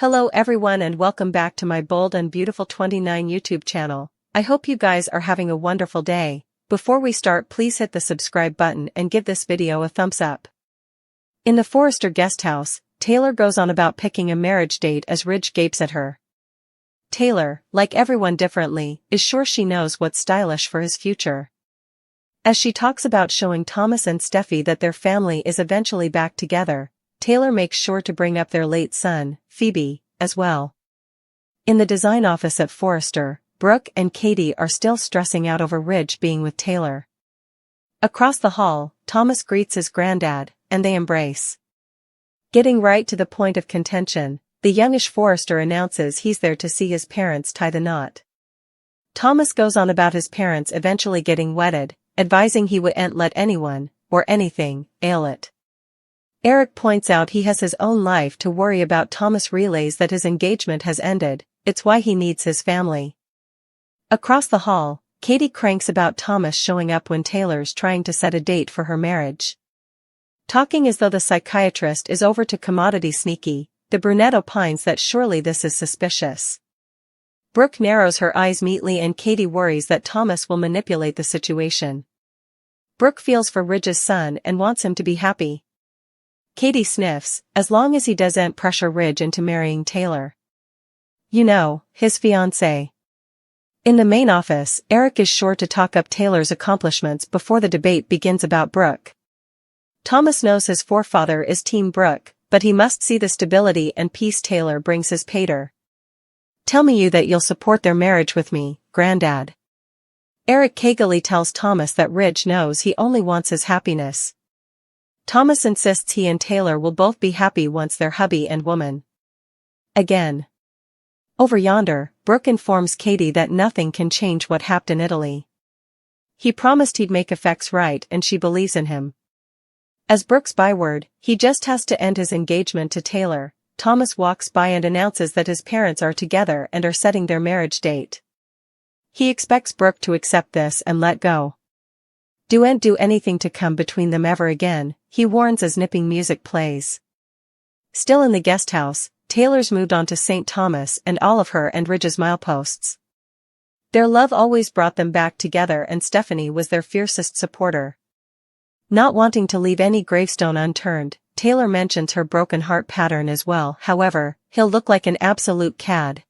Hello everyone and welcome back to my Bold and Beautiful 29 YouTube channel. I hope you guys are having a wonderful day. Before we start, please hit the subscribe button and give this video a thumbs up. In the Forrester guest house, Taylor goes on about picking a marriage date as Ridge gapes at her. Taylor, like everyone differently, is sure she knows what's stylish for his future. As she talks about showing Thomas and Steffi that their family is eventually back together, Taylor makes sure to bring up their late son, Phoebe, as well. In the design office at Forrester, Brooke and Katie are still stressing out over Ridge being with Taylor. Across the hall, Thomas greets his granddad, and they embrace. Getting right to the point of contention, the youngish Forrester announces he's there to see his parents tie the knot. Thomas goes on about his parents eventually getting wedded, advising he wouldn't let anyone, or anything, ail it. Eric points out he has his own life to worry about. Thomas relays that his engagement has ended, it's why he needs his family. Across the hall, Katie cranks about Thomas showing up when Taylor's trying to set a date for her marriage. Talking as though the psychiatrist is over to commodity sneaky, the brunette opines that surely this is suspicious. Brooke narrows her eyes meekly and Katie worries that Thomas will manipulate the situation. Brooke feels for Ridge's son and wants him to be happy. Katie sniffs, as long as he doesn't pressure Ridge into marrying Taylor. You know, his fiancée. In the main office, Eric is sure to talk up Taylor's accomplishments before the debate begins about Brooke. Thomas knows his forefather is Team Brooke, but he must see the stability and peace Taylor brings his pater. Tell me you that you'll support their marriage with me, Granddad. Eric cagily tells Thomas that Ridge knows he only wants his happiness. Thomas insists he and Taylor will both be happy once they're hubby and woman. Again. Over yonder, Brooke informs Katie that nothing can change what happened in Italy. He promised he'd make effects right and she believes in him. As Brooke's byword, he just has to end his engagement to Taylor. Thomas walks by and announces that his parents are together and are setting their marriage date. He expects Brooke to accept this and let go. Don't do anything to come between them ever again, he warns as nipping music plays. Still in the guest house, Taylor's moved on to St. Thomas and all of her and Ridge's mileposts. Their love always brought them back together and Stephanie was their fiercest supporter. Not wanting to leave any gravestone unturned, Taylor mentions her broken heart pattern as well. However, he'll look like an absolute cad.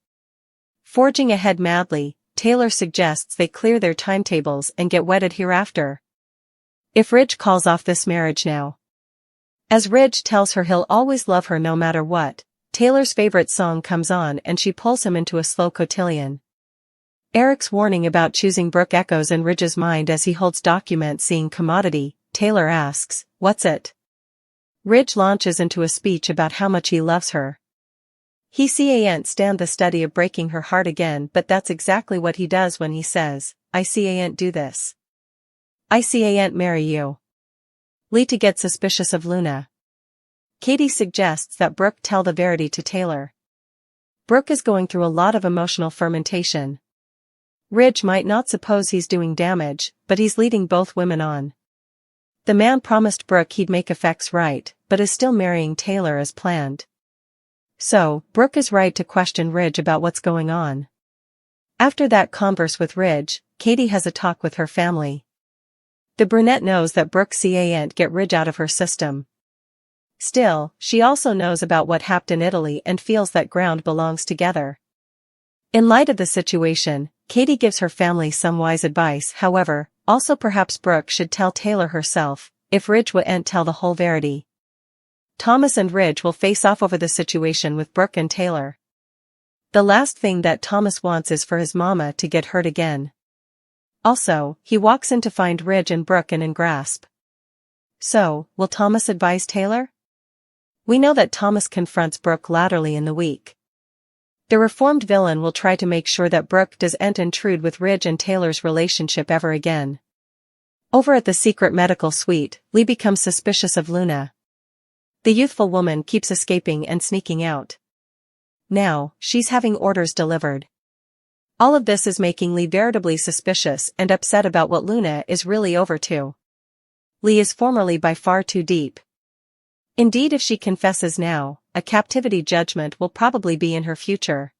Forging ahead madly, Taylor suggests they clear their timetables and get wedded hereafter. If Ridge calls off this marriage now. As Ridge tells her he'll always love her no matter what, Taylor's favorite song comes on and she pulls him into a slow cotillion. Eric's warning about choosing Brooke echoes in Ridge's mind as he holds document seeing commodity. Taylor asks, "What's it?" Ridge launches into a speech about how much he loves her. He can't stand the study of breaking her heart again, but that's exactly what he does when he says, "I can't do this. I can't marry you." Lita gets suspicious of Luna. Katie suggests that Brooke tell the verity to Taylor. Brooke is going through a lot of emotional fermentation. Ridge might not suppose he's doing damage, but he's leading both women on. The man promised Brooke he'd make effects right, but is still marrying Taylor as planned. So, Brooke is right to question Ridge about what's going on. After that converse with Ridge, Katie has a talk with her family. The brunette knows that Brooke can't get Ridge out of her system. Still, she also knows about what happened in Italy and feels that ground belongs together. In light of the situation, Katie gives her family some wise advice. However, also perhaps Brooke should tell Taylor herself, if Ridge wouldn't tell the whole verity. Thomas and Ridge will face off over the situation with Brooke and Taylor. The last thing that Thomas wants is for his mama to get hurt again. Also, he walks in to find Ridge and Brooke in grasp. So, will Thomas advise Taylor? We know that Thomas confronts Brooke latterly in the week. The reformed villain will try to make sure that Brooke doesn't intrude with Ridge and Taylor's relationship ever again. Over at the secret medical suite, Lee becomes suspicious of Luna. The youthful woman keeps escaping and sneaking out. Now, she's having orders delivered. All of this is making Lee veritably suspicious and upset about what Luna is really over to. Lee is formerly by far too deep. Indeed, if she confesses now, a captivity judgment will probably be in her future.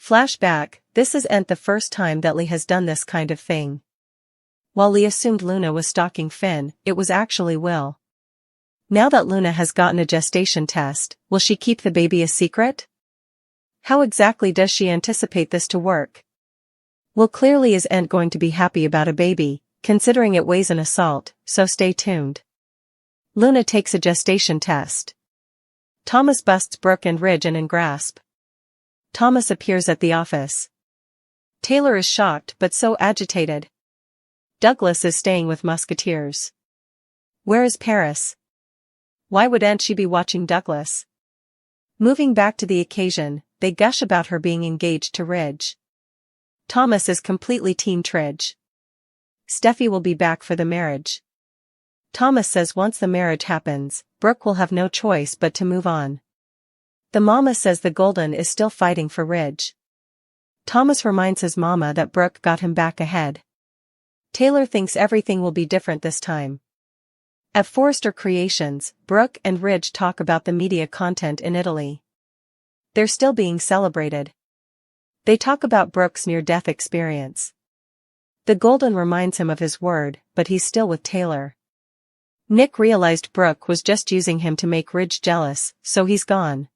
Flashback, this isn't the first time that Lee has done this kind of thing. While Lee assumed Luna was stalking Finn, it was actually Will. Now that Luna has gotten a gestation test, will she keep the baby a secret? How exactly does she anticipate this to work? Will clearly isn't going to be happy about a baby, considering it weighs an assault, so stay tuned. Luna takes a gestation test. Thomas busts Brooke and Ridge in grasp. Thomas appears at the office. Taylor is shocked but so agitated. Douglas is staying with Musketeers. Where is Paris? Why wouldn't she be watching Douglas? Moving back to the occasion, they gush about her being engaged to Ridge. Thomas is completely Team Tridge. Steffi will be back for the marriage. Thomas says once the marriage happens, Brooke will have no choice but to move on. The mama says the Golden is still fighting for Ridge. Thomas reminds his mama that Brooke got him back ahead. Taylor thinks everything will be different this time. At Forrester Creations, Brooke and Ridge talk about the media content in Italy. They're still being celebrated. They talk about Brooke's near-death experience. The Golden reminds him of his word, but he's still with Taylor. Nick realized Brooke was just using him to make Ridge jealous, so he's gone.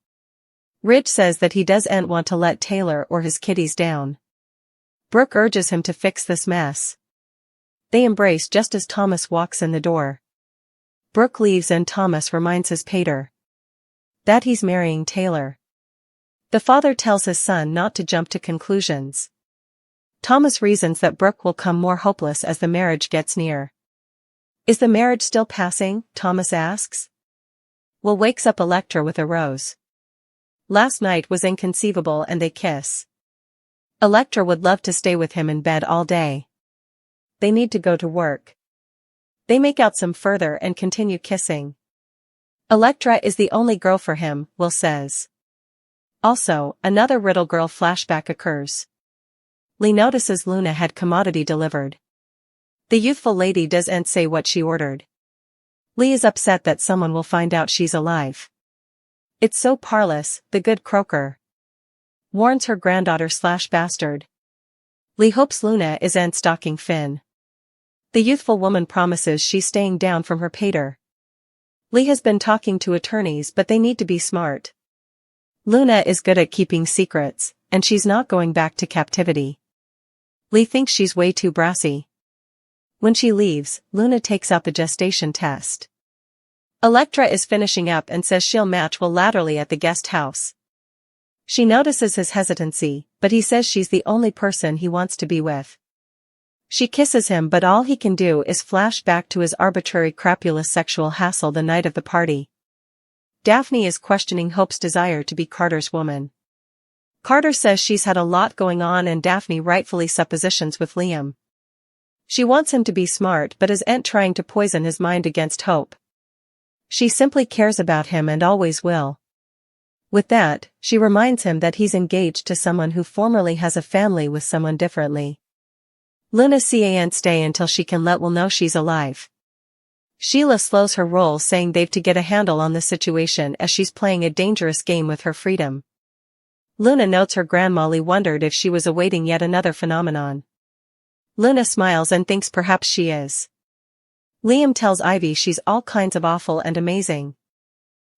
Ridge says that he doesn't want to let Taylor or his kiddies down. Brooke urges him to fix this mess. They embrace just as Thomas walks in the door. Brooke leaves and Thomas reminds his pater that he's marrying Taylor. The father tells his son not to jump to conclusions. Thomas reasons that Brooke will come more hopeless as the marriage gets near. Is the marriage still passing? Thomas asks. Will wakes up Electra with a rose. Last night was inconceivable and they kiss. Electra would love to stay with him in bed all day. They need to go to work. They make out some further and continue kissing. Electra is the only girl for him, Will says. Also, another Riddle Girl flashback occurs. Lee notices Luna had commodity delivered. The youthful lady doesn't say what she ordered. Lee is upset that someone will find out she's alive. It's so parlous, the good croaker warns her granddaughter/bastard. Lee hopes Luna isn't stalking Finn. The youthful woman promises she's staying down from her pater. Lee has been talking to attorneys but they need to be smart. Luna is good at keeping secrets, and she's not going back to captivity. Lee thinks she's way too brassy. When she leaves, Luna takes out the gestation test. Electra is finishing up and says she'll match Will laterally at the guest house. She notices his hesitancy, but he says she's the only person he wants to be with. She kisses him but all he can do is flash back to his arbitrary crapulous sexual hassle the night of the party. Daphne is questioning Hope's desire to be Carter's woman. Carter says she's had a lot going on and Daphne rightfully suppositions with Liam. She wants him to be smart but isn't trying to poison his mind against Hope. She simply cares about him and always will. With that, she reminds him that he's engaged to someone who formerly has a family with someone differently. Luna can't stay until she can let Will know she's alive. Sheila slows her roll saying they've to get a handle on the situation as she's playing a dangerous game with her freedom. Luna notes her grandma Lee wondered if she was awaiting yet another phenomenon. Luna smiles and thinks perhaps she is. Liam tells Ivy she's all kinds of awful and amazing.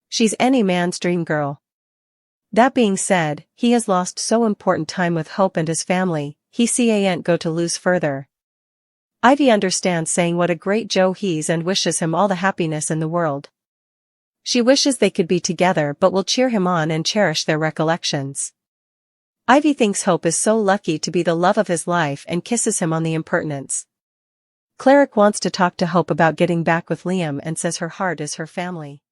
She's any man's dream girl. That being said, he has lost so important time with Hope and his family, he can't go to lose further. Ivy understands saying what a great Joe he's and wishes him all the happiness in the world. She wishes they could be together but will cheer him on and cherish their recollections. Ivy thinks Hope is so lucky to be the love of his life and kisses him on the impertinence. Cleric wants to talk to Hope about getting back with Liam and says her heart is her family.